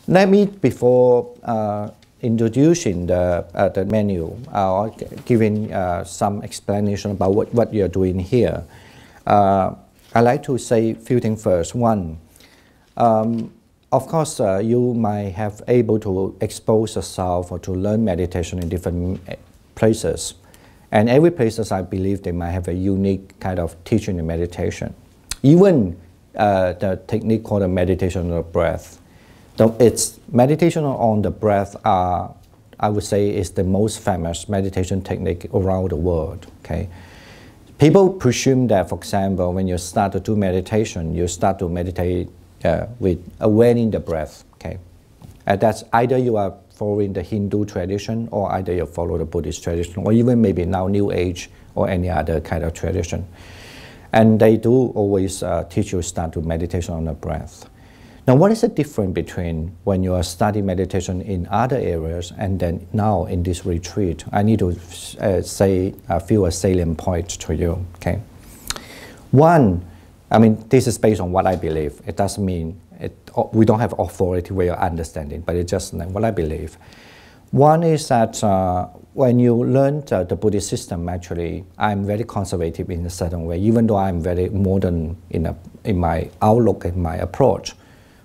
Let me, before introducing the menu, or giving some explanation about what you're doing here, I'd like to say a few things first. One, of course, you might have able to expose yourself or to learn meditation in different places. And every places, I believe, they might have a unique kind of teaching in meditation. Even the technique called a meditation on the breath. It's meditation on the breath, I would say, is the most famous meditation technique around the world. Okay, people presume that, for example, when you start to do meditation, you start to meditate with awareing the breath. Okay, and that's either you are following the Hindu tradition, or either you follow the Buddhist tradition, or even maybe now New Age or any other kind of tradition. And they do always teach you start to meditation on the breath. Now, what is the difference between when you are studying meditation in other areas and then now in this retreat? I need to say a few salient points to you. Okay. One, I mean, this is based on what I believe. It doesn't mean we don't have authority way of understanding, but it's just what I believe. One is that when you learn the Buddhist system, actually, I'm very conservative in a certain way, even though I'm very modern in my outlook and my approach.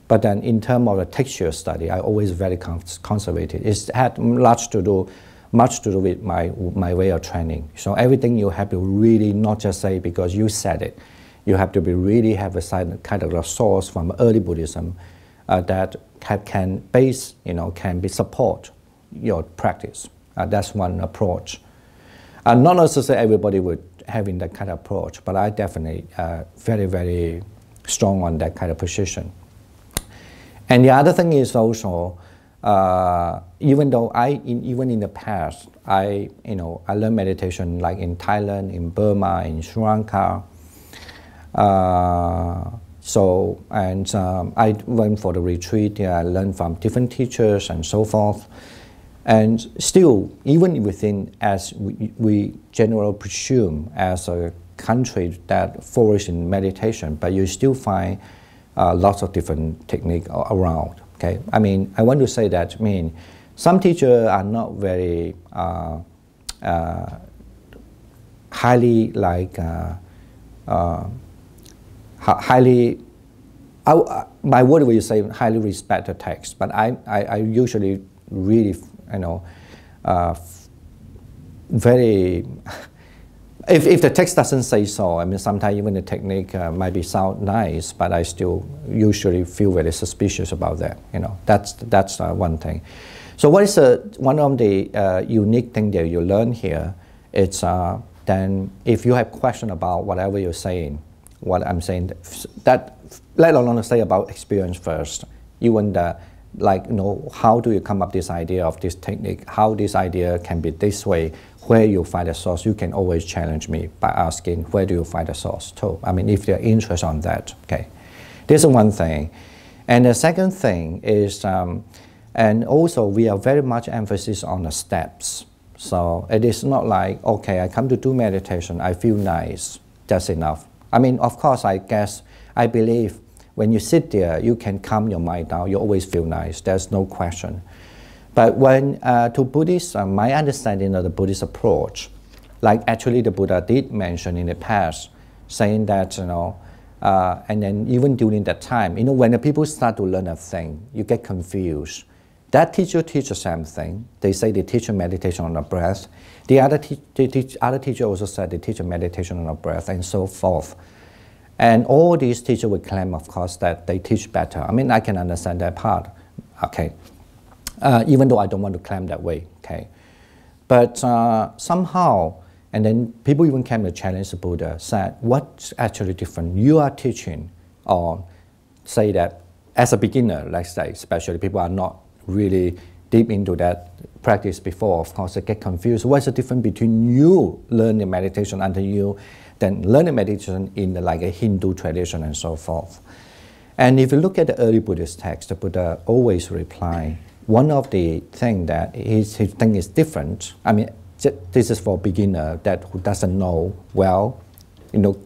But then in terms of the textual study, I always very conservative. It's had much to do with my way of training. So everything you have to really not just say because you said it. You have to really have a kind of a source from early Buddhism that can be support your practice. That's one approach. Not necessarily everybody would having that kind of approach, but I definitely very, very strong on that kind of position. And the other thing is also, even though even in the past, I learned meditation like in Thailand, in Burma, in Sri Lanka. I went for the retreat. I learned from different teachers and so forth. And still, even within, as we generally presume as a country that flourishes in meditation, but you still find lots of different techniques around. Okay, I mean, I want to say that. I mean, some teachers are not very highly my word will say highly respect the text, but I usually really very. If the text doesn't say so, I mean, sometimes even the technique might sound nice, but I still usually feel very suspicious about that. That's one thing. So what is one of the unique things that you learn here? It's then if you have question about whatever you're saying, what I'm saying, that let alone say about experience first. You wonder, how do you come up with this idea of this technique? How this idea can be this way? Where you find the source? You can always challenge me by asking, where do you find the source too? I mean, if you're interested on that, okay. This is one thing. And the second thing is, and also we are very much emphasis on the steps. So it is not like, okay, I come to do meditation, I feel nice, that's enough. I mean, of course, I believe when you sit there, you can calm your mind down, you always feel nice, there's no question. But when to Buddhists, my understanding of the Buddhist approach, like actually the Buddha did mention in the past, saying that, and then even during that time, when the people start to learn a thing, you get confused. That teacher teaches the same thing. They say they teach a meditation on the breath. The other teacher also said they teach a meditation on the breath and so forth. And all these teachers would claim, of course, that they teach better. I mean, I can understand that part, okay. Even though I don't want to claim that way, okay. But somehow, and then people even came to challenge the Buddha, said, what's actually different? You are teaching, or say that as a beginner, let's say, especially people are not really deep into that practice before, of course, they get confused. What's the difference between you learning meditation until you then learning meditation in like a Hindu tradition and so forth? And if you look at the early Buddhist text, the Buddha always reply, one of the things that he thinks is different, I mean, this is for a beginner that who doesn't know well,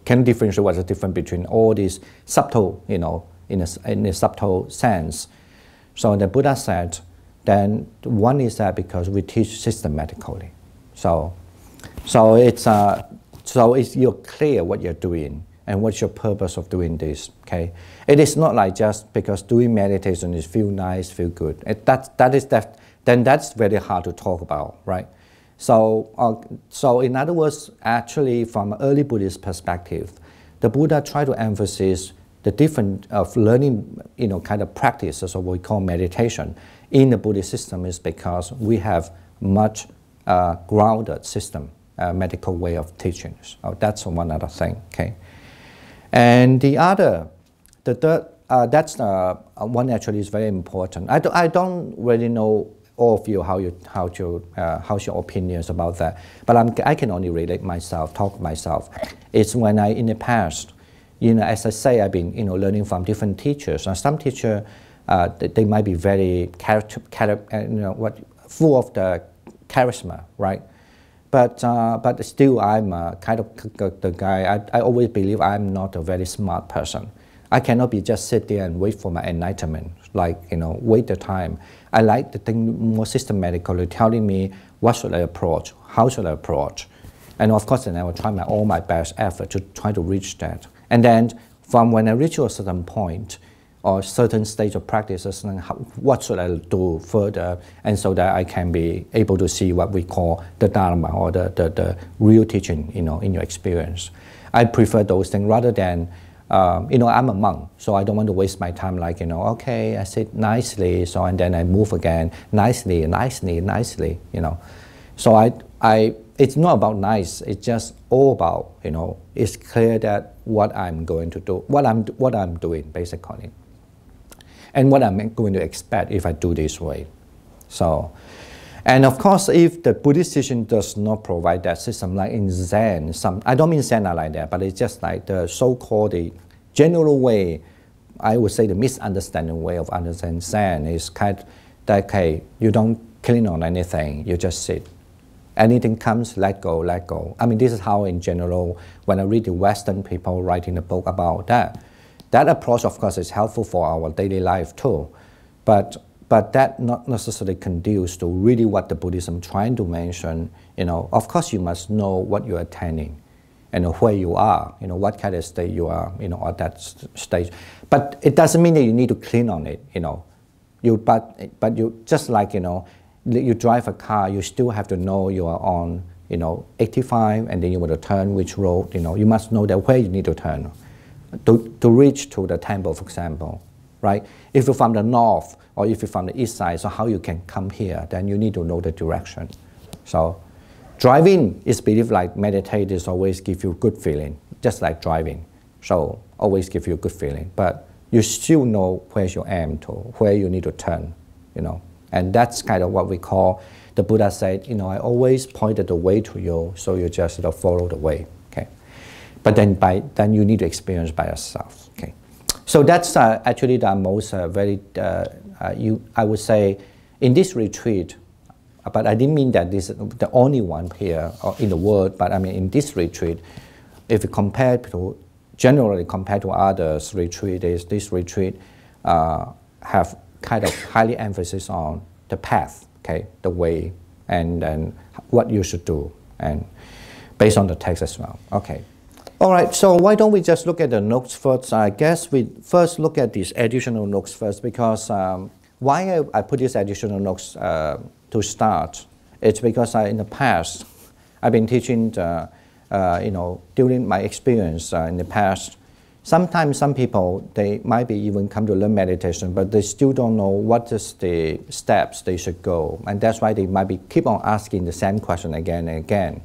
can differentiate what's the difference between all these subtle, in a subtle sense. So the Buddha said, then one is that because we teach systematically. So it's you're clear what you're doing and what's your purpose of doing this. Okay, it is not like just because doing meditation is feel nice, feel good. Then that's very hard to talk about, right? So in other words, actually from an early Buddhist perspective, the Buddha tried to emphasize the different of learning, kind of practices of what we call meditation in the Buddhist system is because we have much grounded system, medical way of teaching. So that's one other thing, okay? And the third, that's one actually is very important. I don't really know all of you how's your opinions about that, but I can only relate myself, talk myself. It's when in the past, as I say, I've been learning from different teachers, and some teachers they might be very full of the charisma, right? But still, I'm kind of the guy. I always believe I'm not a very smart person. I cannot be just sit there and wait for my enlightenment, wait the time. I like the thing more systematically, telling me what should I approach, how should I approach, and of course, then I will try all my best effort to try to reach that. And then, from when I reach a certain point or certain stage of practices, what should I do further, and so that I can be able to see what we call the Dharma or the real teaching, in your experience. I prefer those things rather than, I'm a monk, so I don't want to waste my time like, okay, I sit nicely, so and then I move again, nicely. So it's not about nice, it's just all about, it's clear that what I'm going to do, what I'm doing basically, and what I'm going to expect if I do this way. So, and of course, if the Buddhist teaching does not provide that system, like in Zen, I don't mean Zen are like that, but it's just like the so-called the general way, I would say the misunderstanding way of understanding Zen is kind of that, okay, you don't cling on anything, you just sit. Anything comes, let go, let go. I mean, this is how in general, when I read the Western people writing a book about that, that approach, of course, is helpful for our daily life too, but that not necessarily conducive to really what the Buddhism trying to mention. Of course, you must know what you're attending, and where you are, what kind of state you are, at that stage. But it doesn't mean that you need to clean on it, But you just like you drive a car, you still have to know you are on 85, and then you want to turn which road. You must know that where you need to turn. To reach to the temple, for example, right? If you're from the north or if you're from the east side, so how you can come here, then you need to know the direction. So driving is believed like meditate is always give you good feeling, just like driving. So always give you a good feeling, but you still know where you aim to, where you need to turn, And that's kind of what we call, the Buddha said, I always pointed the way to you, so you just follow the way. But then you need to experience by yourself. Okay, so that's actually the most I would say in this retreat. But I didn't mean that this is the only one here or in the world. But I mean in this retreat, if you compare to generally compared to others retreats, this retreat have kind of highly emphasis on the path, the way, and what you should do, and based on the text as well. Okay. All right, so why don't we just look at the notes first? I guess we first look at these additional notes first, because why I put these additional notes to start, it's because in the past, I've been teaching, during my experience in the past, sometimes some people, they might be even come to learn meditation, but they still don't know what is the steps they should go. And that's why they might be keep on asking the same question again and again.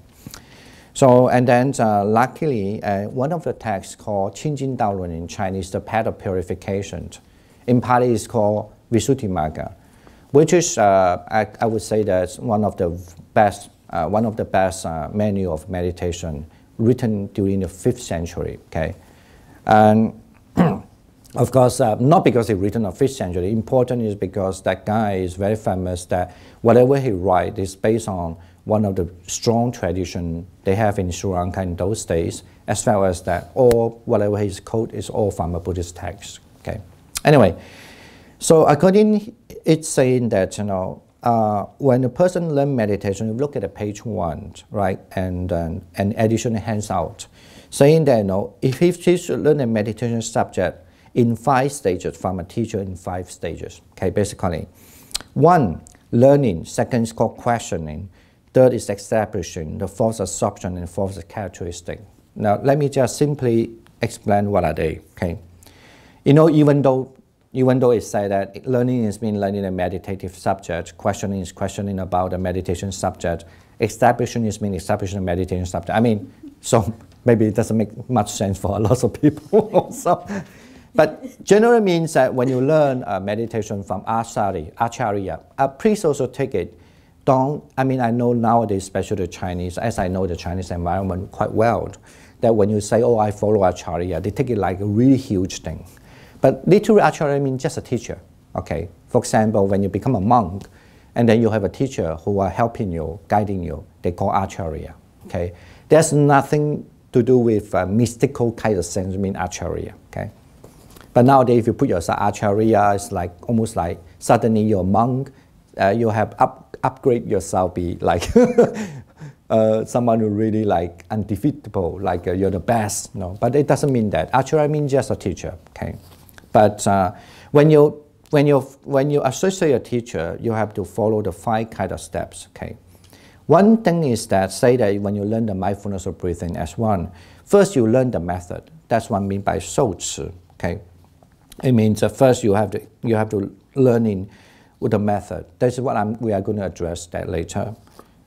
So, and then luckily, one of the texts called Qingjin Daolun in Chinese, the path of purification. In Pali, it's called Visuddhimagga, which is, I would say that's one of the best manual of meditation written during the 5th century, And of course, not because he written in the 5th century, important is because that guy is very famous that whatever he writes is based on one of the strong tradition they have in Sri Lanka in those days, as well as that all whatever his quote is all from a Buddhist text. Anyway, so according it's saying that, you know, when a person learns meditation, you look at the page 1, right, and an additional handout, saying that, you know, if he should learn a meditation subject in 5 stages from a teacher in 5 stages, okay, basically. 1, learning. 2nd is called questioning. 3rd is establishing. The 4th is absorption, and 4th is characteristic. Now, let me just simply explain what are they, okay. You know, even though it said that learning is mean learning a meditative subject, questioning is questioning about a meditation subject, establishing is mean establishing a meditation subject. I mean, so maybe it doesn't make much sense for a lot of people also. But generally means that when you learn meditation from Acharya, please also take it. I know nowadays, especially the Chinese, as I know the Chinese environment quite well, that when you say, oh, I follow Acharya, they take it like a really huge thing. But literally Acharya means just a teacher, okay? For example, when you become a monk, and then you have a teacher who are helping you, guiding you, they call Acharya, okay? There's nothing to do with mystical kind of sense, mean Acharya, okay? But nowadays, if you put yourself Acharya, it's like almost like suddenly you're a monk, you have upgrade yourself, be like someone who really like undefeatable, like you're the best, no? But it doesn't mean that. Acharya means just a teacher, okay? But when you associate a teacher, you have to follow the 5 kind of steps, okay? One thing is that, say that when you learn the mindfulness of breathing as one, first you learn the method. That's what I mean by 受持, okay? It means that first you have to learning with the method. That's what we are going to address that later.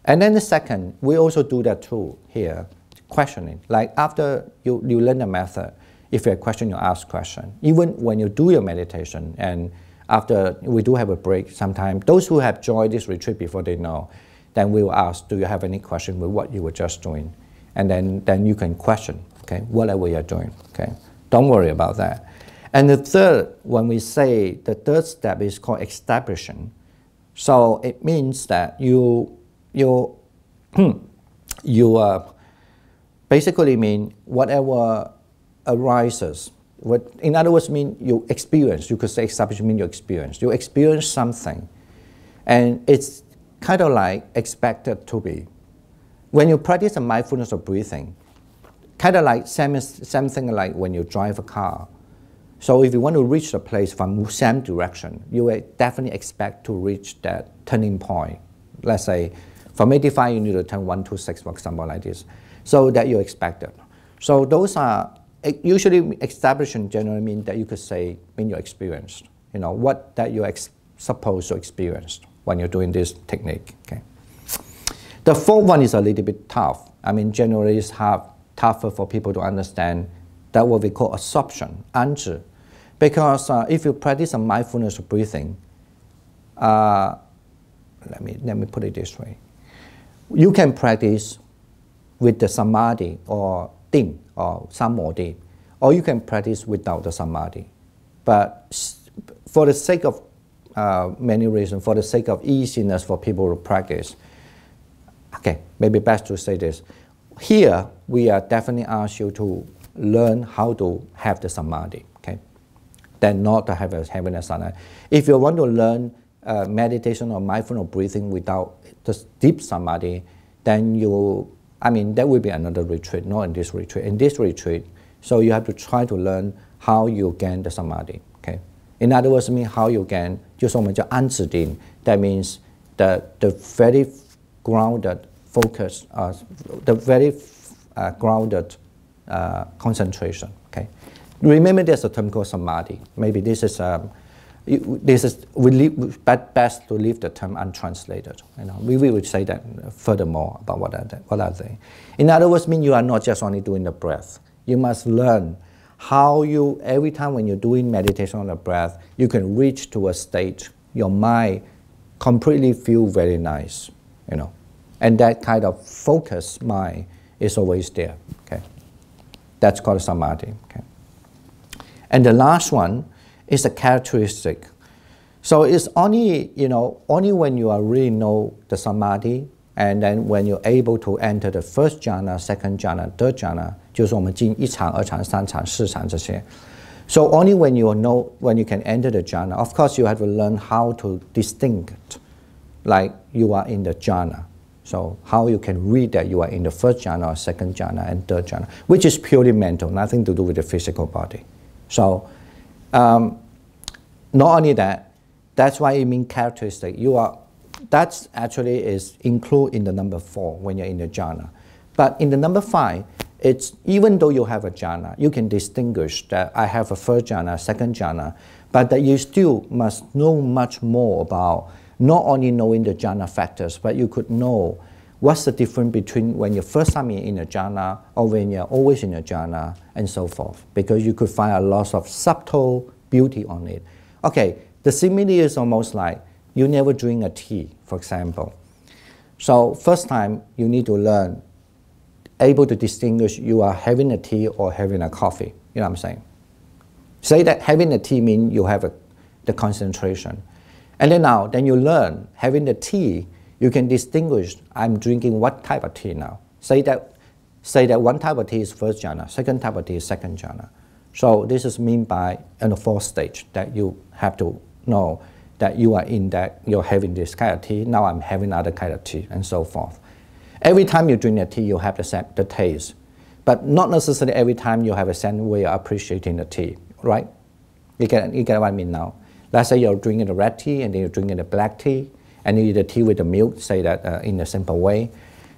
And then the second, we also do that too here, questioning. Like after you learn the method, if you have a question, you ask question. Even when you do your meditation, and after we do have a break sometime, those who have joined this retreat before, they know, then we will ask, do you have any question with what you were just doing? And then you can question, okay, whatever you're doing, okay? Don't worry about that. And the third, when we say the third step is called establishing. So it means that you basically mean whatever arises. In other words, mean you experience. You could say establish mean you experience. You experience something, and it's kind of like expected to be. When you practice the mindfulness of breathing, kind of like same thing like when you drive a car. So if you want to reach the place from the same direction, you will definitely expect to reach that turning point. Let's say from 85 you need to turn 126, for example, like this. So that you expect it. So those are usually establishing generally mean that you could say mean you experienced. You know what that you're supposed to experience when you're doing this technique. Okay. The fourth one is a little bit tough. I mean, generally it's tougher for people to understand. That what we call absorption, 安止. Because if you practice a mindfulness of breathing, let me put it this way. You can practice with the samadhi or定or samadhi, or you can practice without the samadhi. But for the sake of many reasons, for the sake of easiness for people to practice, okay, maybe best to say this. Here, we are definitely ask you to learn how to have the samadhi, okay? Then not to have having a samadhi. If you want to learn meditation or mindfulness breathing without the deep samadhi, then that will be another retreat, not in this retreat. In this retreat, so you have to try to learn how you gain the samadhi, okay? In other words, how you gain, 就是我们叫安止定. That means the very grounded focus, the very grounded concentration. Okay, remember there's a term called samadhi. Maybe this is best to leave the term untranslated. You know, we will say that furthermore about what are they. In other words, mean you are not just only doing the breath. You must learn how you every time when you're doing meditation on the breath, you can reach to a state your mind completely feel very nice. You know, and that kind of focused mind is always there. Okay. That's called samadhi. Okay. And the last one is a characteristic. So it's only when you are really know the samadhi, and then when you're able to enter the first jhana, second jhana, third jhana, 就是我们进1场、2场、3场、4场这些. So only when you know, when you can enter the jhana, of course you have to learn how to distinct, like you are in the jhana. So how you can read that you are in the first jhana or second jhana and third jhana, which is purely mental, nothing to do with the physical body. So not only that, that's why it means characteristic. That's actually is included in the number 4 when you're in the jhana. But in the number 5, it's even though you have a jhana, you can distinguish that I have a first jhana, second jhana, but that you still must know much more about not only knowing the jhana factors, but you could know what's the difference between when you're first time in a jhana or when you're always in a jhana and so forth, because you could find a lot of subtle beauty on it. Okay, the simile is almost like you never drink a tea, for example. So first time you need to learn, able to distinguish you are having a tea or having a coffee. You know what I'm saying? Say that having a tea means you have the concentration. And then you learn having the tea, you can distinguish I'm drinking what type of tea now. Say that one type of tea is first jhana, second type of tea is second jhana. So this is meant by in the 4th stage that you have to know that you are in that, you're having this kind of tea, now I'm having other kind of tea, and so forth. Every time you drink a tea, you have the taste. But not necessarily every time you have a same way of appreciating the tea, right? You get what I mean now? Let's say you're drinking the red tea and then you're drinking the black tea, and you eat the tea with the milk, say that in a simple way.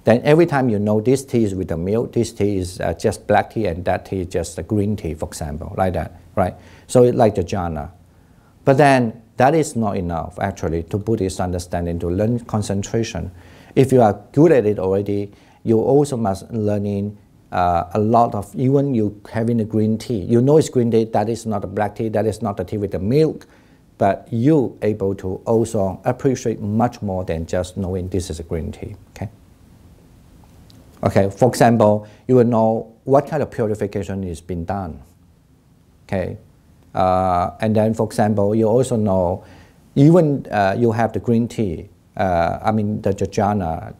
Then every time you know this tea is with the milk, this tea is just black tea, and that tea is just a green tea, for example, like that, right? So it's like the jhana. But then that is not enough, actually, to Buddhist understanding, to learn concentration. If you are good at it already, you also must learning a lot of, even you having a green tea. You know it's green tea, that is not a black tea, that is not the tea with the milk, but you able to also appreciate much more than just knowing this is a green tea, okay? Okay, for example, you will know what kind of purification is being done, okay? And then, for example, you also know, even you have the green tea, I mean the jhana,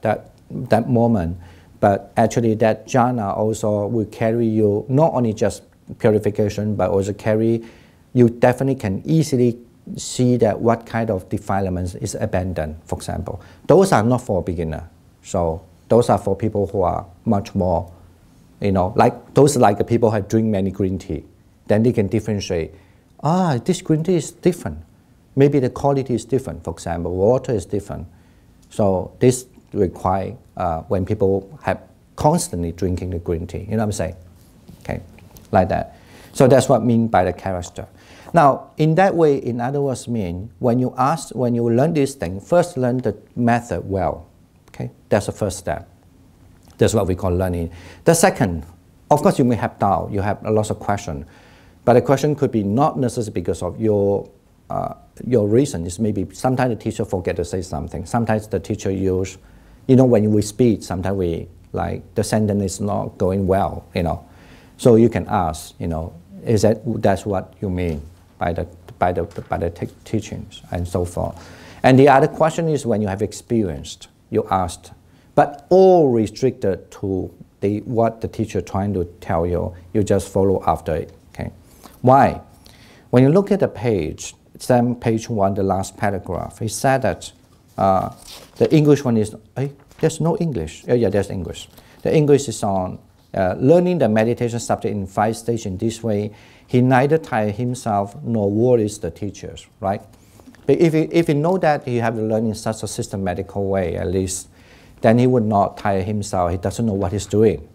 that moment, but actually that jhana also will carry you not only just purification, but also carry, you definitely can easily see that what kind of defilements is abandoned, for example. Those are not for beginner. So those are for people who are much more, you know, like those like the people who have drink many green tea. Then they can differentiate, this green tea is different. Maybe the quality is different, for example, water is different. So this requires when people have constantly drinking the green tea, you know what I'm saying? Okay, like that. So that's what I mean by the character. Now, in that way, in other words, mean when you learn this thing, first learn the method well. Okay, that's the first step. That's what we call learning. The second, of course, you may have doubt, you have a lot of questions, but the question could be not necessarily because of your reason. Is maybe sometimes the teacher forget to say something. Sometimes the teacher use, you know, when we speak, sometimes we like the sentence is not going well, you know. So you can ask, you know, that's what you mean by the teachings and so forth. And the other question is when you have experienced, you asked, but all restricted to what the teacher trying to tell you, you just follow after it. Okay, why? When you look at the page, same page 1, the last paragraph, it said that the English one is, there's no English. Oh yeah, there's English. The English is on learning the meditation subject in 5 stages in this way. He neither tire himself nor worries the teachers, right? But if you know that you have to learn in such a systematical way, at least, then he would not tire himself. He doesn't know what he's doing.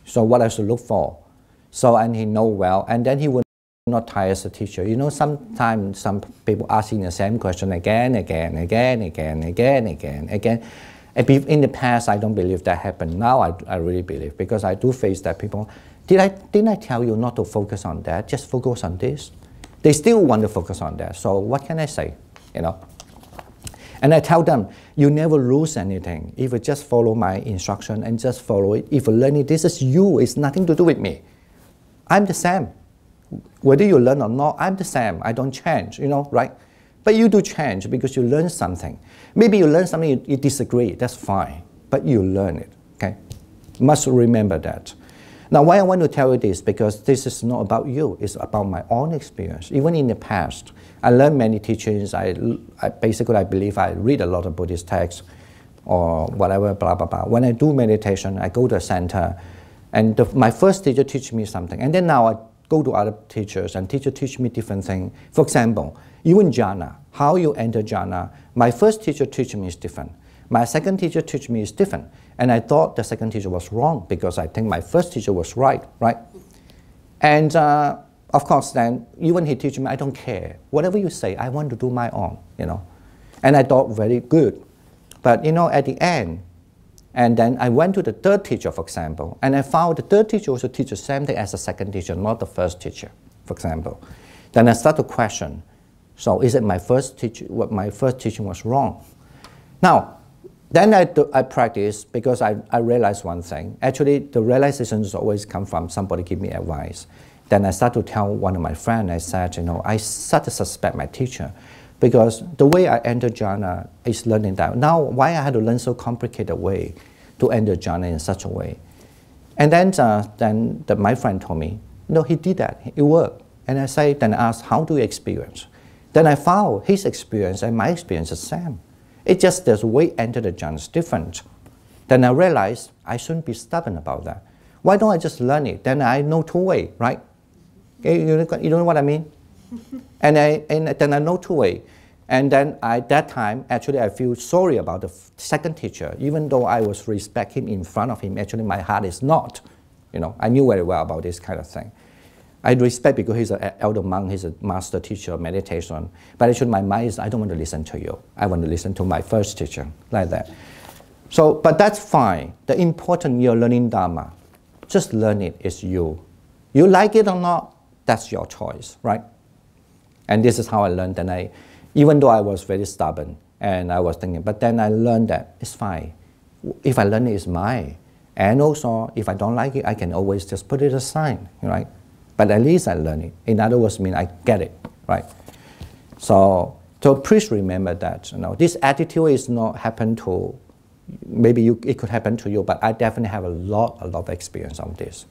So what else to look for? So, and he know well, and then he would not tire the teacher. You know, sometimes some people asking the same question again. In the past, I don't believe that happened. Now I really believe, because I do face that people, didn't I tell you not to focus on that, just focus on this? They still want to focus on that, so what can I say, you know? And I tell them, you never lose anything if you just follow my instruction and just follow it. If you learn it, this is you, it's nothing to do with me. I'm the same. Whether you learn or not, I'm the same, I don't change, you know, right? But you do change because you learn something. Maybe you learn something, you disagree, that's fine, but you learn it, okay? Must remember that. Now, why I want to tell you this, because this is not about you, it's about my own experience. Even in the past, I learned many teachings. I believe I read a lot of Buddhist texts or whatever, blah, blah, blah. When I do meditation, I go to a center, and my first teacher teach me something. And then now I go to other teachers, and teachers teach me different things. For example, even jhana, how you enter jhana, my first teacher teach me is different. My second teacher teach me is different. And I thought the second teacher was wrong because I think my first teacher was right? And of course, then, even he teach me, I don't care. Whatever you say, I want to do my own, And I thought very good. But, at the end, and then I went to the third teacher, for example, and I found the third teacher also teaches the same thing as the second teacher, not the first teacher, for example. Then I start to question, so is it my first teaching was wrong? Now, then I practice because I realized one thing. Actually, the realizations always come from somebody give me advice. Then I start to tell one of my friends, I said, I start to suspect my teacher because the way I enter jhana is learning that. Now, why I had to learn so complicated way to enter jhana in such a way? And then my friend told me, no, he did that, it worked. And then I asked, how do you experience? Then I found his experience and my experience is the same. It's just the way enter the jhana is different. Then I realized I shouldn't be stubborn about that. Why don't I just learn it? Then I know two way, right? You know what I mean? and then I know two way. And then at that time, actually I feel sorry about the second teacher. Even though I was respect him in front of him, actually my heart is not. I knew very well about this kind of thing. I respect because he's an elder monk, he's a master teacher of meditation. But actually my mind is, I don't want to listen to you. I want to listen to my first teacher, like that. So, but that's fine. The important you're learning Dharma, just learn it, it's you. You like it or not, that's your choice, right? And this is how I learned. And even though I was very stubborn, and I was thinking, but then I learned that it's fine. If I learn it, it's mine. And also, if I don't like it, I can always just put it aside, right? But at least I learn it. In other words, I get it, right? So please remember that. This attitude is not happen to, maybe it could happen to you, but I definitely have a lot of experience on this.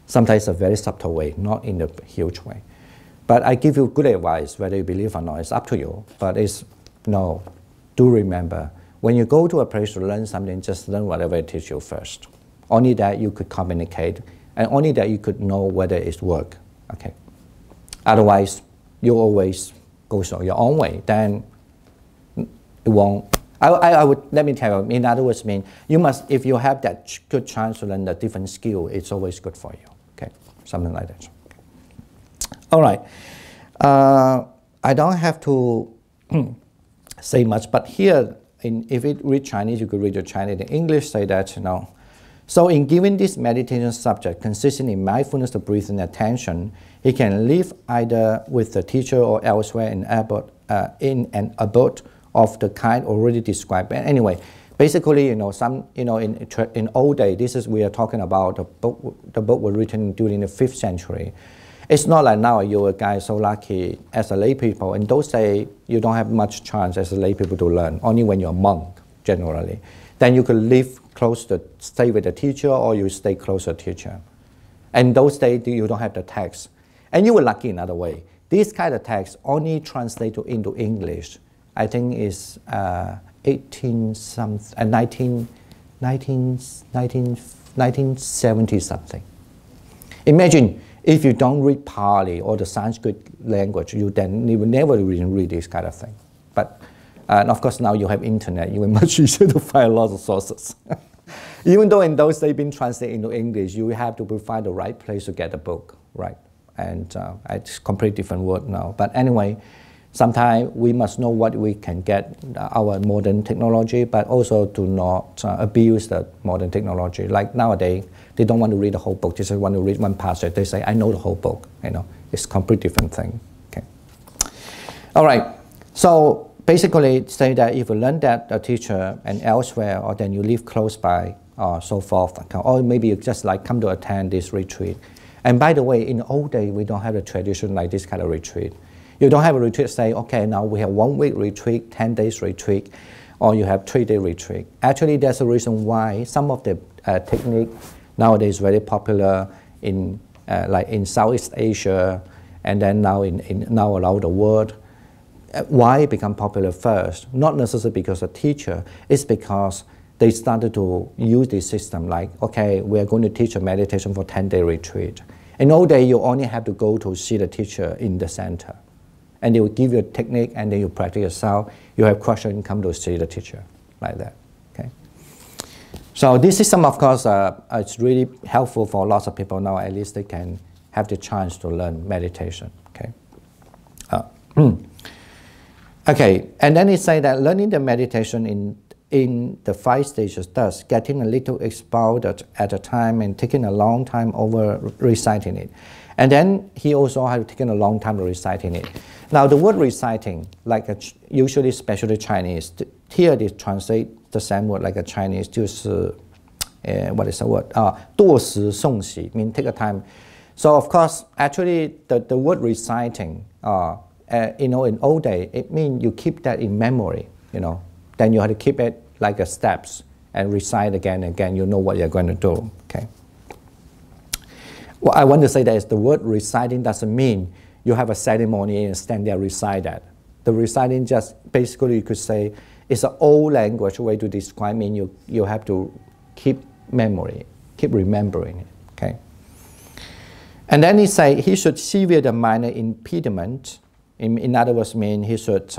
Sometimes a very subtle way, not in a huge way. But I give you good advice, whether you believe or not, it's up to you. But do remember, when you go to a place to learn something, just learn whatever it teaches you first. Only that you could communicate, and only that you could know whether it's work, okay? Otherwise, you always go your own way, then it won't. I would, let me tell you, in other words, you must, if you have that good chance to learn a different skill, it's always good for you, okay? Something like that. All right. I don't have to say much, but here, if you read Chinese, you could read your Chinese. In English, say that, So in giving this meditation subject consisting in mindfulness of breathing and attention, he can live either with the teacher or elsewhere in an abode of the kind already described. But anyway, basically, in old days, we are talking about the book was written during the 5th century. It's not like now you're a guy so lucky as a lay people. In those days, you don't have much chance as a lay people to learn, only when you're a monk, generally. Then you could live close to, stay with the teacher, or you stay close to the teacher. And those days, you don't have the text. And you were lucky in another way. This kind of text only translated into English, I think is 1970 something. Imagine if you don't read Pali or the Sanskrit language, you will never even read this kind of thing. But and of course, now you have internet, you will much easier to find lots of sources. Even though in those days been translated into English, you have to find the right place to get the book, right? And it's completely different word now. But anyway, sometimes we must know what we can get our modern technology, but also do not abuse the modern technology. Like nowadays, they don't want to read the whole book, they just want to read one passage. They say, I know the whole book. It's a completely different thing. Okay. All right. So basically, say that if you learn that a teacher and elsewhere, or then you live close by, or so forth, or maybe you just like come to attend this retreat. And by the way, in the old days, we don't have a tradition like this kind of retreat. You don't have a retreat say, okay, now we have 1 week retreat, 10 days retreat, or you have 3-day retreat. Actually, there's a reason why some of the technique Nowadays, very popular in like in Southeast Asia, and then now now around the world. Why it become popular first? Not necessarily because of teacher. It's because they started to use this system. Like, okay, we are going to teach a meditation for 10-day retreat. In old day, you only have to go to see the teacher in the center, and they will give you a technique, and then you practice yourself. You have questions, come to see the teacher, like that. Okay. So this system, of course, it's really helpful for lots of people now. At least they can have the chance to learn meditation. Okay. Okay, and then he say that learning the meditation in the 5 stages, thus getting a little expounded at a time and taking a long time over reciting it. And then he also had taken a long time reciting it. Now the word reciting, like usually especially Chinese, here they translate the same word like a Chinese, 就是 what is the word? 多时诵习, mean take a time. So of course, actually the word reciting, you know, in old day, it means you keep that in memory, you know. Then you have to keep it like a steps and recite again and again. You know what you're going to do, okay. What I want to say that is the word reciting doesn't mean you have a ceremony and stand there and recite that. The reciting just basically you could say it's an old language way to describe, mean you have to keep memory, keep remembering it, okay. And then he say he should sever the minor impediment. In other words, mean he should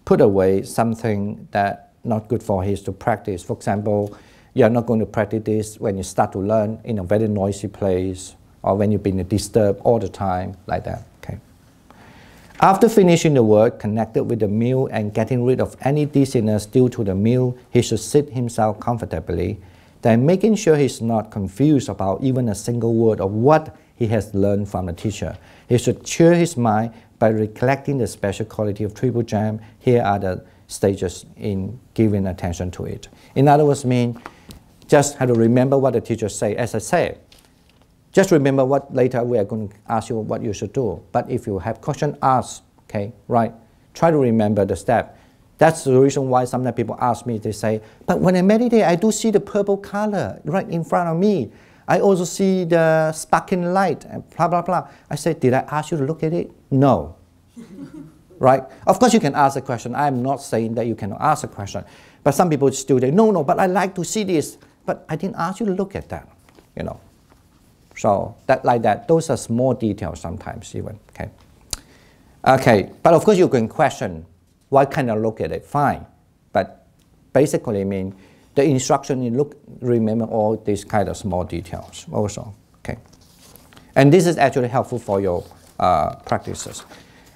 put away something that not good for his to practice. For example, you are not going to practice this when you start to learn in a very noisy place or when you've been disturbed all the time, like that. Okay. After finishing the work connected with the meal and getting rid of any dizziness due to the meal, he should sit himself comfortably, then making sure he's not confused about even a single word of what he has learned from the teacher. He should cheer his mind by recollecting the special quality of triple jam. Here are the stages in giving attention to it. In other words, mean just have to remember what the teacher say. As I said, just remember what later we are going to ask you what you should do. But if you have question, ask, okay, right? Try to remember the step. That's the reason why sometimes people ask me, they say, but when I meditate, I do see the purple color right in front of me. I also see the sparkling light and blah, blah, blah. I said, did I ask you to look at it? No. Right? Of course you can ask a question. I'm not saying that you cannot ask a question. But some people still say, no, but I like to see this. But I didn't ask you to look at that, you know. So that like that, those are small details sometimes even, okay. Okay, but of course you can question, why can't I look at it? Fine. But basically I mean, the instruction you remember all these kind of small details also, okay. And this is actually helpful for your practices.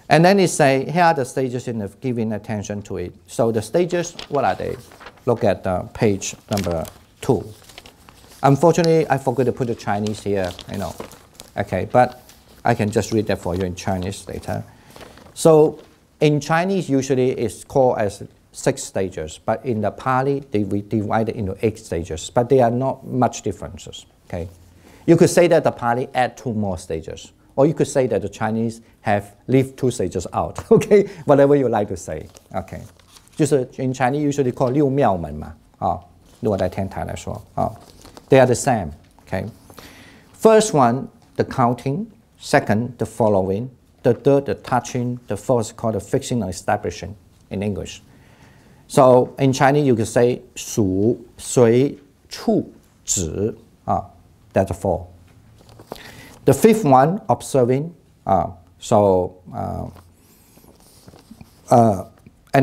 And then it say, here are the stages in the giving attention to it. So the stages, what are they? Look at page number 2. Unfortunately, I forgot to put the Chinese here, you know. Okay, but I can just read that for you in Chinese later. So in Chinese, usually it's called as 6 stages, but in the Pali, they divide it into 8 stages, but they are not much differences, okay. You could say that the Pali add 2 more stages, or you could say that the Chinese have leave 2 stages out, okay, whatever you like to say, okay. 就是 in Chinese usually called 六妙门嘛，如果在天台来说，they are the same, okay. First one, the counting. Second, the following. The third, the touching. The fourth, called the fixing or establishing in English. So in Chinese, you could say 数、随、处、止. That's the 4. The 5th one, observing. And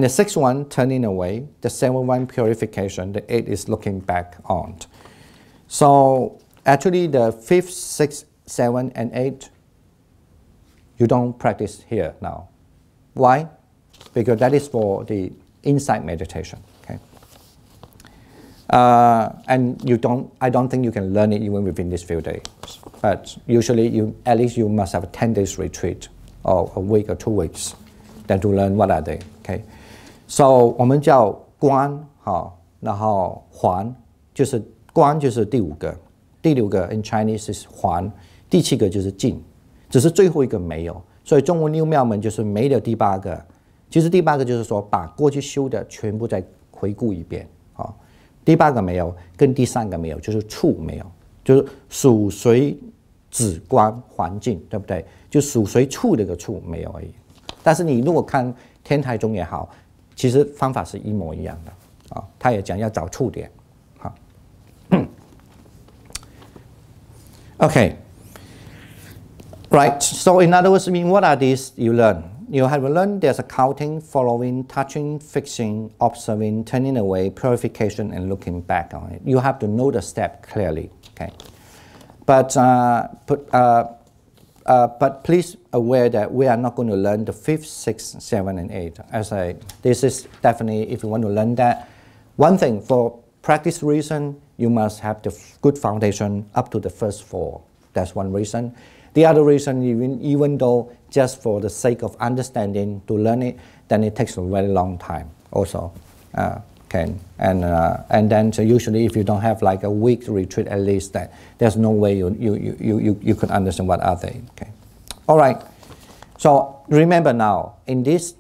the 6th one, turning away. The 7th one, purification. The 8th is looking back on. So actually the 5th, 6th, 7th, and 8th, you don't practice here now. Why? Because that is for the insight meditation. Okay. And I don't think you can learn it even within these few days. But usually at least you must have a 10 days retreat or a week or 2 weeks then to learn what are they. Okay. So 我们叫观，然后还，就是观就是第5个，第6个 in Chinese is 还，第7个就是静，只是最后一个没有，所以中文六妙门就是没了第8个。其实第8个就是说把过去修的全部再回顾一遍，第8个没有，跟第3个没有，就是处没有，就是属随止观环境，对不对？就属随处这个处没有而已。但是你如果看天台宗也好，其实方法是一模一样的啊。他也讲要找触点，好。Okay. Right. So in other words, I mean, what are these you learn? You have learned there's a counting, following, touching, fixing, observing, turning away, purification, and looking back on it. You have to know the step clearly. Okay. But please aware that we are not going to learn the 5th, 6th, 7th, and 8th. This is definitely, if you want to learn that, one thing for practice reason, you must have the good foundation up to the first 4. That's one reason. The other reason, even though just for the sake of understanding to learn it, then it takes a very long time also. And then so usually if you don't have like a week retreat at least, that there's no way you could understand what are they. Okay. All right. So remember now, in these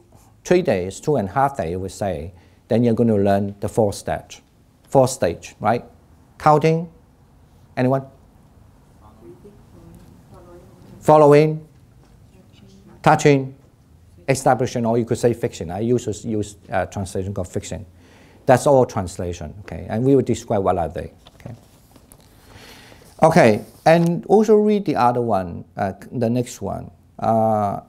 3 days, 2.5 days, we say, then you're going to learn the 4th stage. 4th stage, right? Counting. Anyone? Following, touching, establishing, or you could say fixing. I usually use translation called fixing. That's all translation, okay? And we will describe what are they, okay? Okay, and also read the other one, the next one.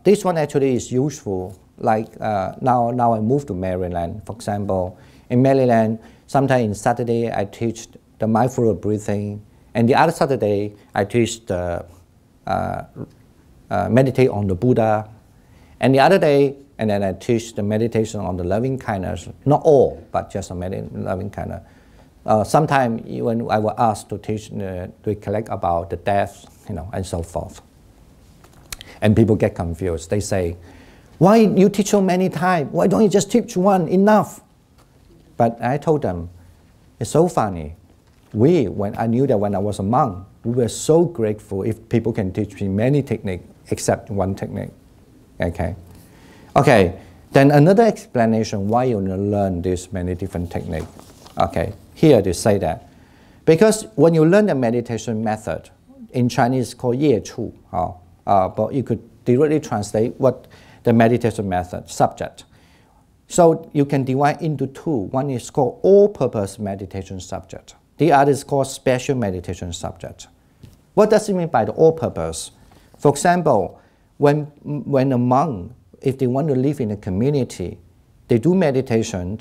This one actually is useful. Like now I moved to Maryland, for example. In Maryland, sometimes in Saturday I teach the mindful breathing, and the other Saturday I teach the meditate on the Buddha, and the other day, and then I teach the meditation on the loving kindness. Not all, but just a loving kindness. Sometimes when I was asked to teach, to collect about the death, and so forth. And people get confused. They say, "Why you teach so many times? Why don't you just teach one? Enough." But I told them, it's so funny. When I knew that when I was a monk, we were so grateful if people can teach me many techniques except one technique. Okay. Okay. Then another explanation why you learn these many different techniques. Okay. Here they say that because when you learn the meditation method, in Chinese it's called 业处, but you could directly translate what the meditation method subject. So you can divide into 2. One is called all-purpose meditation subject. The other is called special meditation subject. What does it mean by the all-purpose? For example, when a monk, if they want to live in a community, they do meditation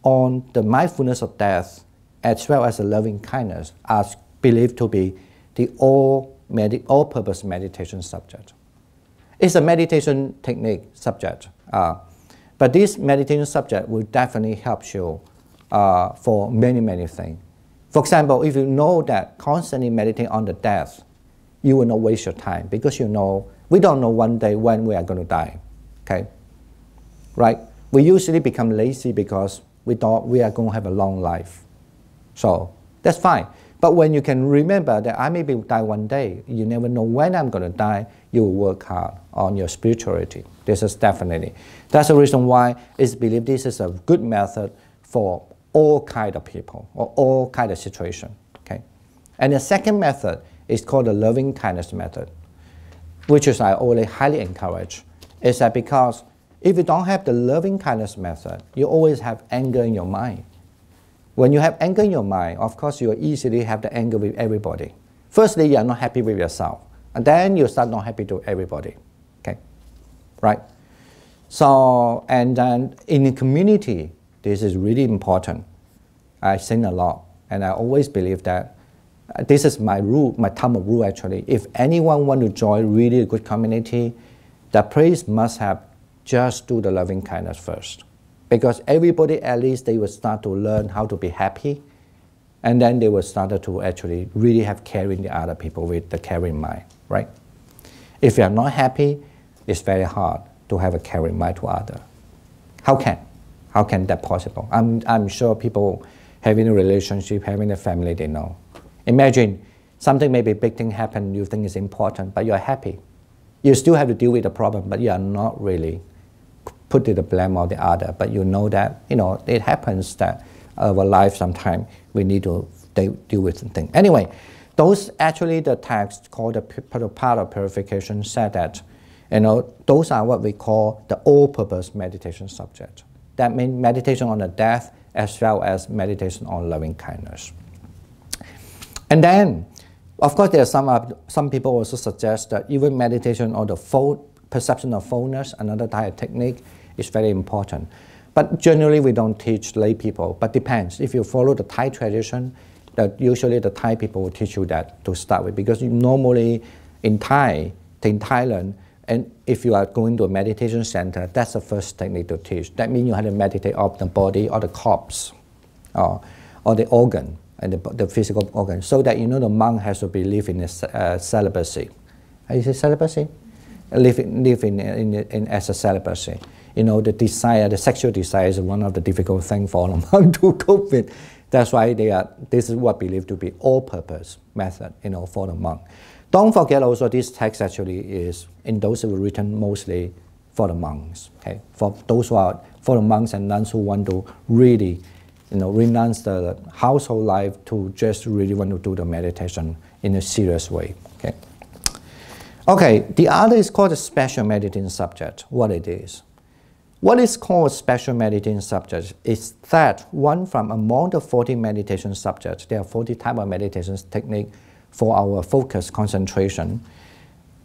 on the mindfulness of death as well as the loving kindness, as believed to be the all-purpose meditation subject. It's a meditation technique subject, but this meditation subject will definitely help you for many things. For example, if you know that constantly meditating on the death, you will not waste your time because you know we don't know one day when we are going to die. Okay, right? We usually become lazy because we thought we are going to have a long life. So that's fine. But when you can remember that I may die one day, you never know when I'm going to die, you will work hard on your spirituality. This is definitely. That's the reason why it's believed this is a good method for all kind of people or all kind of situation. Okay, and the second method is called the loving kindness method, which is I always highly encourage. Is that because if you don't have the loving kindness method, you always have anger in your mind. When you have anger in your mind, of course you easily have the anger with everybody. Firstly, you are not happy with yourself, and then you start not happy to everybody. Okay, right? So, and then in the community, this is really important. I sing a lot, and I always believe that this is my rule, my thumb rule actually. If anyone want to join really a good community, the place must have just do the loving kindness first. Because everybody, at least they will start to learn how to be happy, and then they will start to actually really have caring the other people with the caring mind, right? If you are not happy, it's very hard to have a caring mind to others. How can that possible? I'm sure people having a relationship, having a family, they know. Imagine something, maybe a big thing happen, you think is important, but you're happy. You still have to deal with the problem, but you are not really put the blame on the other. But you know that, it happens that our life sometimes we need to deal with things. Anyway, Those actually the text called the part of purification said that, those are what we call the all-purpose meditation subject. That means meditation on the death as well as meditation on loving kindness. And then, of course, there are some people also suggest that even meditation on the perception of fullness, another type of technique, is very important. But generally, we don't teach lay people, but depends. If you follow the Thai tradition, that usually the Thai people will teach you that to start with, because normally in Thailand, and if you are going to a meditation center, that's the first technique to teach. That means you have to meditate on the body or the corpse, or the organ, and the physical organ, so that the monk has to believe in celibacy. Is it celibacy? Live in as a celibacy. The sexual desire is one of the difficult things for a monk to cope with. That's why this is what believed to be all-purpose method, for the monk. Don't forget also this text actually is, in those who were written mostly for the monks, okay? For the monks and nuns who want to really, renounce the household life to just really want to do the meditation in a serious way, okay? Okay, the other is called a special meditating subject, what it is. What is called special meditating subject is that one from among the 40 meditation subjects, there are 40 types of meditation technique for our focus concentration,